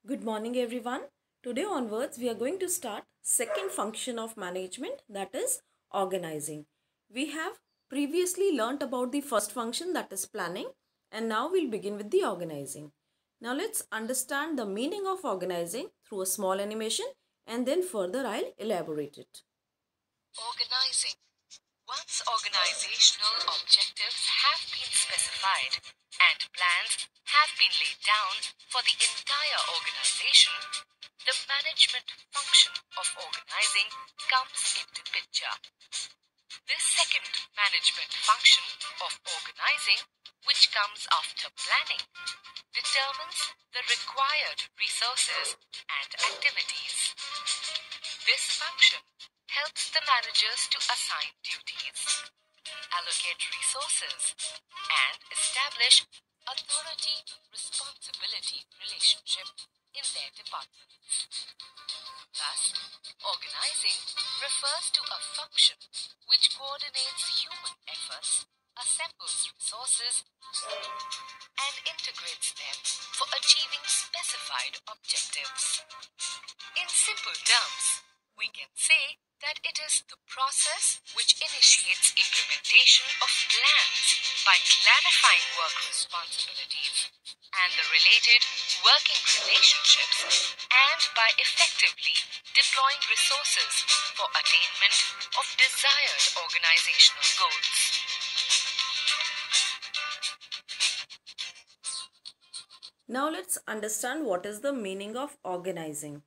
Good morning everyone. Today onwards we are going to start second function of management, that is organizing. We have previously learnt about the first function, that is planning, and now we'll begin with the organizing. Now let's understand the meaning of organizing through a small animation and then further I'll elaborate it. Organizing. Once organizational objectives have been specified and plans have been laid down for the entire organization, the management function of organizing comes into picture. This second management function of organizing, which comes after planning, determines the required resources and activities. This function helps the managers to assign duties, allocate resources, and establish authority-responsibility relationship in their departments. Thus, organizing refers to a function which coordinates human efforts, assembles resources, and integrates them for achieving specified objectives. In simple terms, we can say that it is the process which initiates implementation of plans by clarifying work responsibilities and the related working relationships, and by effectively deploying resources for attainment of desired organizational goals. Now let's understand what is the meaning of organizing.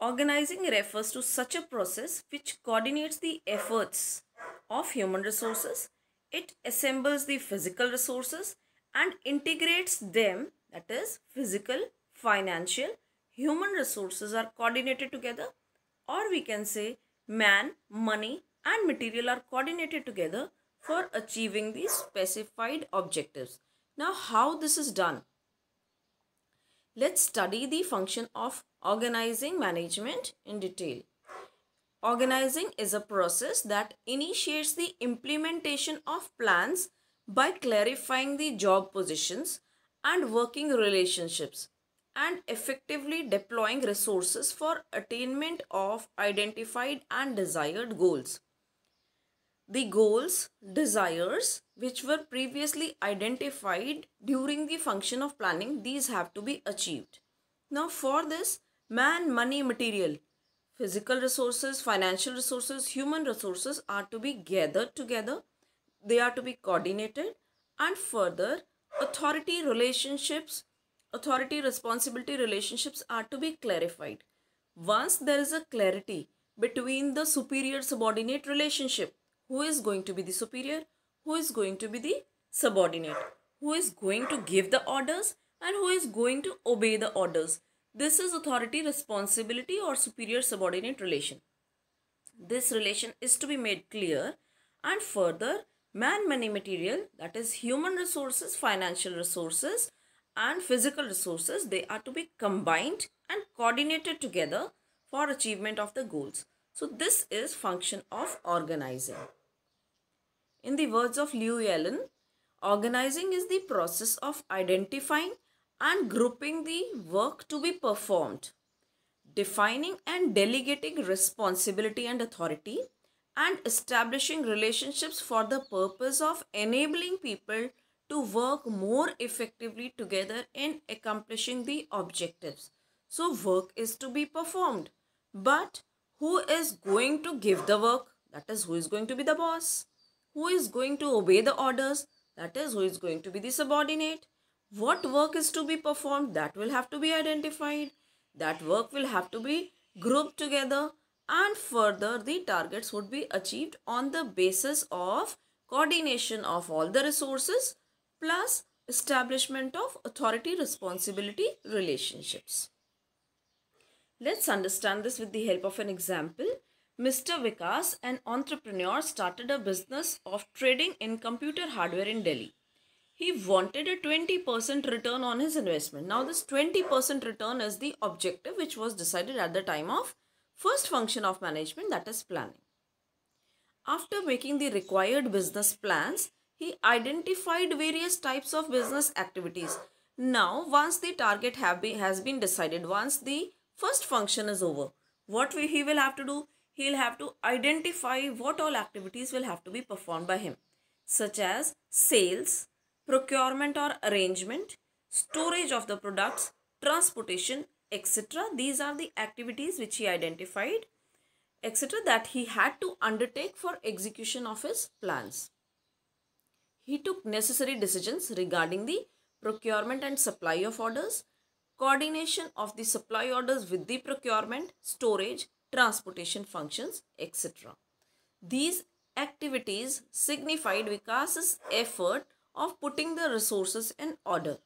Organizing refers to such a process which coordinates the efforts of human resources. It assembles the physical resources and integrates them, that is, physical, financial, human resources are coordinated together, or we can say man, money, and material are coordinated together for achieving the specified objectives. Now, how this is done? Let's study the function of organizing management in detail. Organizing is a process that initiates the implementation of plans by clarifying the job positions and working relationships and effectively deploying resources for attainment of identified and desired goals. The goals, desires which were previously identified during the function of planning, these have to be achieved. Now for this, man, money, material, physical resources, financial resources, human resources are to be gathered together. They are to be coordinated, and further authority responsibility relationships are to be clarified. Once there is a clarity between the superior subordinate relationship, who is going to be the superior, who is going to be the subordinate, who is going to give the orders, and who is going to obey the orders. This is authority responsibility or superior subordinate relation. This relation is to be made clear, and further man, money, material, that is human resources, financial resources, and physical resources, they are to be combined and coordinated together for achievement of the goals. So this is function of organizing. In the words of Llewellyn, organizing is the process of identifying and grouping the work to be performed, defining and delegating responsibility and authority, and establishing relationships for the purpose of enabling people to work more effectively together in accomplishing the objectives. So work is to be performed, but who is going to give the work? That is, who is going to be the boss? Who is going to obey the orders? That is, who is going to be the subordinate? What work is to be performed? That will have to be identified. That work will have to be grouped together, and further the targets would be achieved on the basis of coordination of all the resources plus establishment of authority responsibility relationships. Let's understand this with the help of an example. Mr. Vikas, an entrepreneur, started a business of trading in computer hardware in Delhi. He wanted a 20% return on his investment. Now this 20% return is the objective which was decided at the time of first function of management, that is planning. After making the required business plans, he identified various types of business activities. Now, once the target has been decided, once the first function is over, what he will have to do? He'll have to identify what all activities will have to be performed by him, such as sales, procurement or arrangement, storage of the products, transportation, etc. These are the activities which he identified, etc., that he had to undertake for execution of his plans. He took necessary decisions regarding the procurement and supply of orders, coordination of the supply orders with the procurement, storage, transportation functions, etc. These activities signified Vikas's effort of putting the resources in order.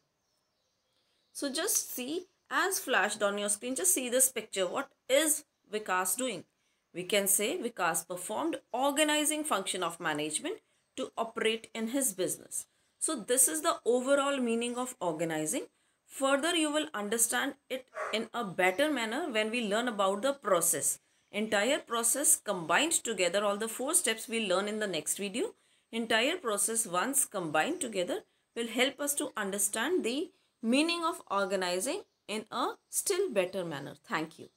So just see, as flashed on your screen, just see this picture. What is Vikas doing? We can say Vikas performed organizing function of management to operate in his business. So this is the overall meaning of organizing. Further, you will understand it in a better manner when we learn about the process. Entire process combined together, all the 4 steps we'll learn in the next video. Entire process once combined together will help us to understand the meaning of organizing in a still better manner. Thank you.